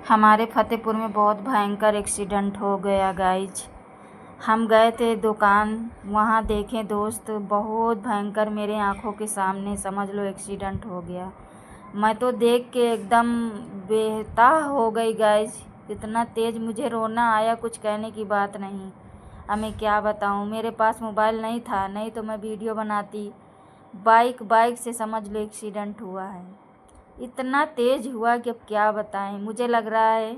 हमारे फतेहपुर में बहुत भयंकर एक्सीडेंट हो गया गाइज। हम गए थे दुकान, वहाँ देखे दोस्त, बहुत भयंकर मेरे आँखों के सामने समझ लो एक्सीडेंट हो गया। मैं तो देख के एकदम बेताह हो गई गाइज। इतना तेज़ मुझे रोना आया, कुछ कहने की बात नहीं। अब मैं क्या बताऊँ, मेरे पास मोबाइल नहीं था, नहीं तो मैं वीडियो बनाती। बाइक से समझ लो एक्सीडेंट हुआ है। इतना तेज़ हुआ कि अब क्या बताएं। मुझे लग रहा है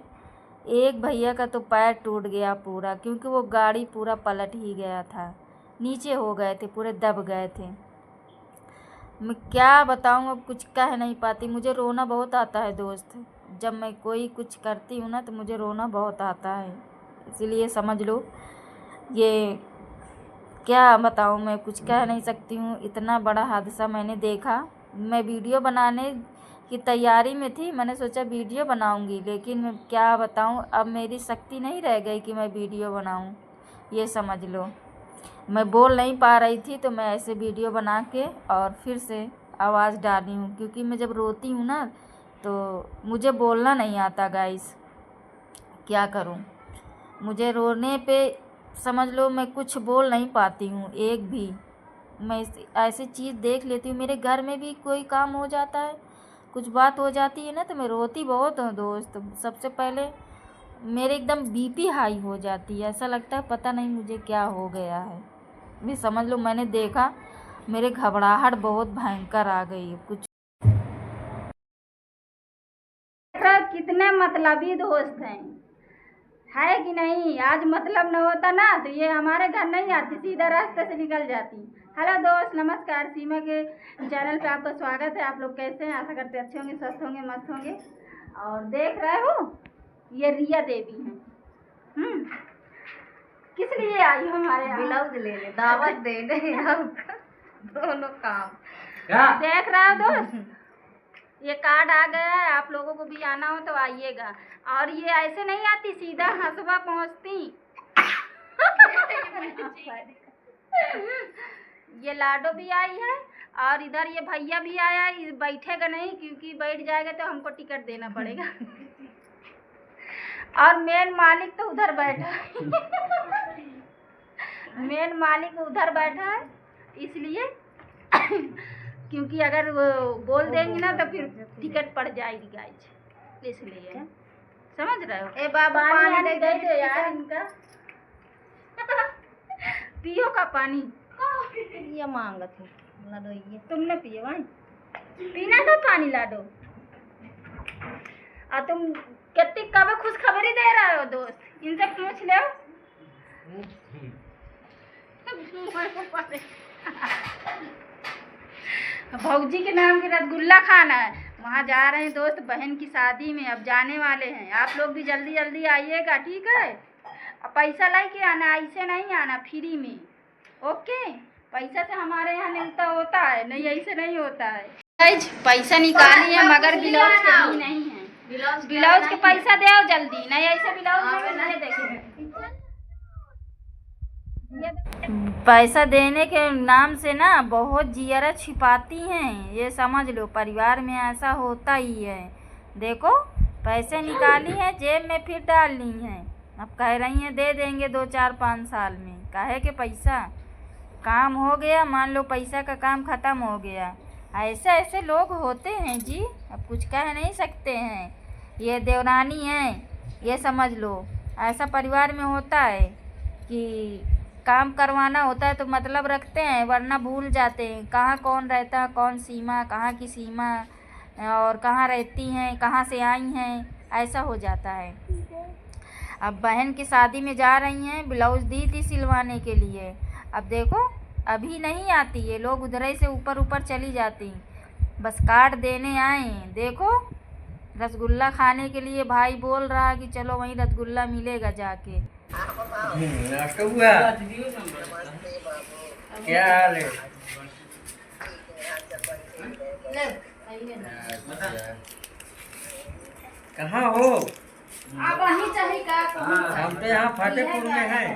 एक भैया का तो पैर टूट गया पूरा, क्योंकि वो गाड़ी पूरा पलट ही गया था, नीचे हो गए थे, पूरे दब गए थे। मैं क्या बताऊं, अब कुछ कह नहीं पाती। मुझे रोना बहुत आता है दोस्त, जब मैं कोई कुछ करती हूँ ना तो मुझे रोना बहुत आता है। इसीलिए समझ लो, ये क्या बताऊं, मैं कुछ कह नहीं सकती हूँ। इतना बड़ा हादसा मैंने देखा। मैं वीडियो बनाने की तैयारी में थी, मैंने सोचा वीडियो बनाऊंगी, लेकिन मैं क्या बताऊं, अब मेरी शक्ति नहीं रह गई कि मैं वीडियो बनाऊं। ये समझ लो, मैं बोल नहीं पा रही थी, तो मैं ऐसे वीडियो बना के और फिर से आवाज़ डाली हूँ, क्योंकि मैं जब रोती हूँ ना तो मुझे बोलना नहीं आता गाइस। क्या करूँ, मुझे रोने पे समझ लो मैं कुछ बोल नहीं पाती हूँ एक भी। मैं ऐसी चीज़ देख लेती हूँ, मेरे घर में भी कोई काम हो जाता है, कुछ बात हो जाती है ना, तो मैं रोती बहुत हूँ दोस्त। सबसे पहले मेरे एकदम बीपी हाई हो जाती है, ऐसा लगता है पता नहीं मुझे क्या हो गया है। भी समझ लो, मैंने देखा मेरे घबराहट बहुत भयंकर आ गई है कुछ। कितने मतलबी दोस्त हैं, है कि नहीं। आज मतलब न होता ना तो ये हमारे घर नहीं आती, सीधा रास्ते से निकल जाती। हेलो दोस्त, नमस्कार। सीमा के चैनल पे आपका स्वागत है। आप लोग कैसे हैं? आशा करते अच्छे होंगे, स्वस्थ होंगे, मस्त होंगे। और देख रहे हो, ये रिया देवी हैं। किस लिए आई हो हमारे यहाँ? ब्लाउज लेने, दावत देने, दोनों काम। देख रहे हो दोस्त, ये कार्ड आ गया है, आप लोगों को भी आना हो तो आइएगा। और ये ऐसे नहीं आती, सीधा हसबा पहुँचती। ये लाडो भी आई है, और इधर ये भैया भी आया है। बैठेगा नहीं, क्योंकि बैठ जाएगा तो हमको टिकट देना पड़ेगा। और मेन मालिक तो उधर बैठा है। मेन मालिक उधर बैठा है, इसलिए क्योंकि अगर वो बोल देंगे ना तो फिर टिकट पड़ जाएगी गाइज, इसलिए समझ रहे हो। ए बाबा पानी दे दे यार इनका। पियो का पानी। ये मांगत है लाडो, ये तुमने पिए भाई, पीना का पानी लाडो। और तुम कितनी कब खुशखबरी दे रहे हो दोस्त, इनसे पूछ लो। भौजी के नाम के रसगुल्ला खाना है, वहाँ जा रहे हैं दोस्त, बहन की शादी में। अब जाने वाले हैं, आप लोग भी जल्दी जल्दी आइएगा, ठीक है। अब पैसा लेके आना, ऐसे नहीं आना फ्री में, ओके। पैसा से हमारे यहाँ मिलता होता है, नहीं ऐसे नहीं होता है। पैसा निकाली है, मगर ब्लाउज के नहीं है। ब्लाउज के पैसा दे आओ जल्दी, नहीं ऐसे ब्लाउज नहीं देखेंगे। पैसा देने के नाम से ना बहुत जियरा छिपाती हैं, ये समझ लो। परिवार में ऐसा होता ही है। देखो, पैसे निकाली हैं, जेब में फिर डाल ली हैं। अब कह रही हैं दे देंगे 2, 4, 5 साल में। काहे के पैसा, काम हो गया, मान लो पैसा का काम ख़त्म हो गया। ऐसे ऐसे लोग होते हैं जी, अब कुछ कह नहीं सकते हैं। ये देवरानी है, ये समझ लो। ऐसा परिवार में होता है कि काम करवाना होता है तो मतलब रखते हैं, वरना भूल जाते हैं कहाँ कौन रहता है, कौन सीमा, कहाँ की सीमा, और कहाँ रहती हैं, कहाँ से आई हैं, ऐसा हो जाता है। अब बहन की शादी में जा रही हैं, ब्लाउज दी थी सिलवाने के लिए। अब देखो, अभी नहीं आती ये लोग, उधर से ऊपर ऊपर चली जाती। बस कार्ड देने आए, देखो रसगुल्ला खाने के लिए भाई बोल रहा कि चलो वहीं रसगुल्ला मिलेगा जाके। क्या हाल है? कहाँ हो? आप वहीं चाहिए का? हम तो यहाँ फतेहपुर में हैं।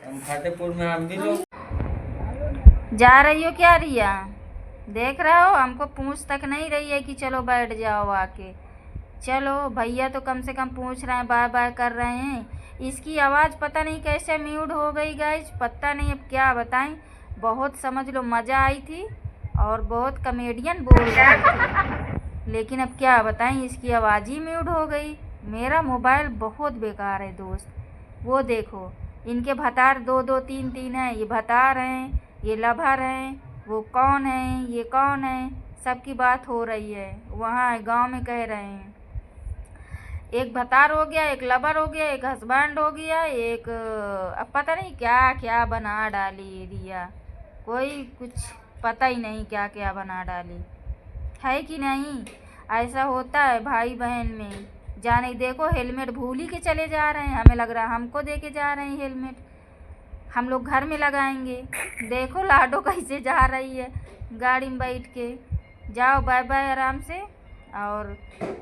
हम फतेहपुर में, हम भी लोग। जा रही हो क्या रिया? देख रहे हो, हमको पूछ तक नहीं रही है कि चलो बैठ जाओ आके। चलो भैया तो कम से कम पूछ रहे हैं, बाय बाय कर रहे हैं। इसकी आवाज़ पता नहीं कैसे म्यूट हो गई गाइज, पता नहीं अब क्या बताएं। बहुत समझ लो मज़ा आई थी और बहुत कॉमेडियन बोल रही थी, लेकिन अब क्या बताएं, इसकी आवाज़ ही म्यूट हो गई। मेरा मोबाइल बहुत बेकार है दोस्त। वो देखो, इनके भतार 2 2 3 3 हैं, ये भतार हैं, ये लभर हैं, वो कौन है, ये कौन है, सबकी बात हो रही है। वहाँ गांव में कह रहे हैं एक भतार हो गया, एक लबर हो गया, एक हस्बैंड हो गया, एक अब पता नहीं क्या क्या बना डाली रिया। कोई कुछ पता ही नहीं क्या क्या बना डाली है कि नहीं। ऐसा होता है भाई बहन में। जाने देखो, हेलमेट भूल ही के चले जा रहे हैं। हमें लग रहा है हमको दे के जा रहे हैं हेलमेट, हम लोग घर में लगाएंगे। देखो लाडो कैसे जा रही है गाड़ी में बैठ के। जाओ बाय बाय आराम से, और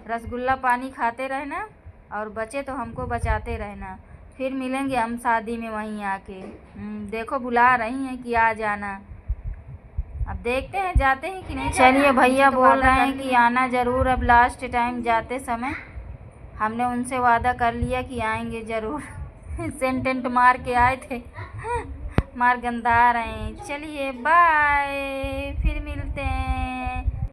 रसगुल्ला पानी खाते रहना, और बचे तो हमको बचाते रहना। फिर मिलेंगे हम शादी में वहीं आके। देखो बुला रही हैं कि आ जाना। अब देखते हैं जाते हैं कि नहीं। चलिए भैया तो बोल रहे हैं कि आना ज़रूर। अब लास्ट टाइम जाते समय हमने उनसे वादा कर लिया कि आएंगे ज़रूर। सेंटेंट मार के आए थे, मार गंदा रहे हैं। चलिए बाय, फिर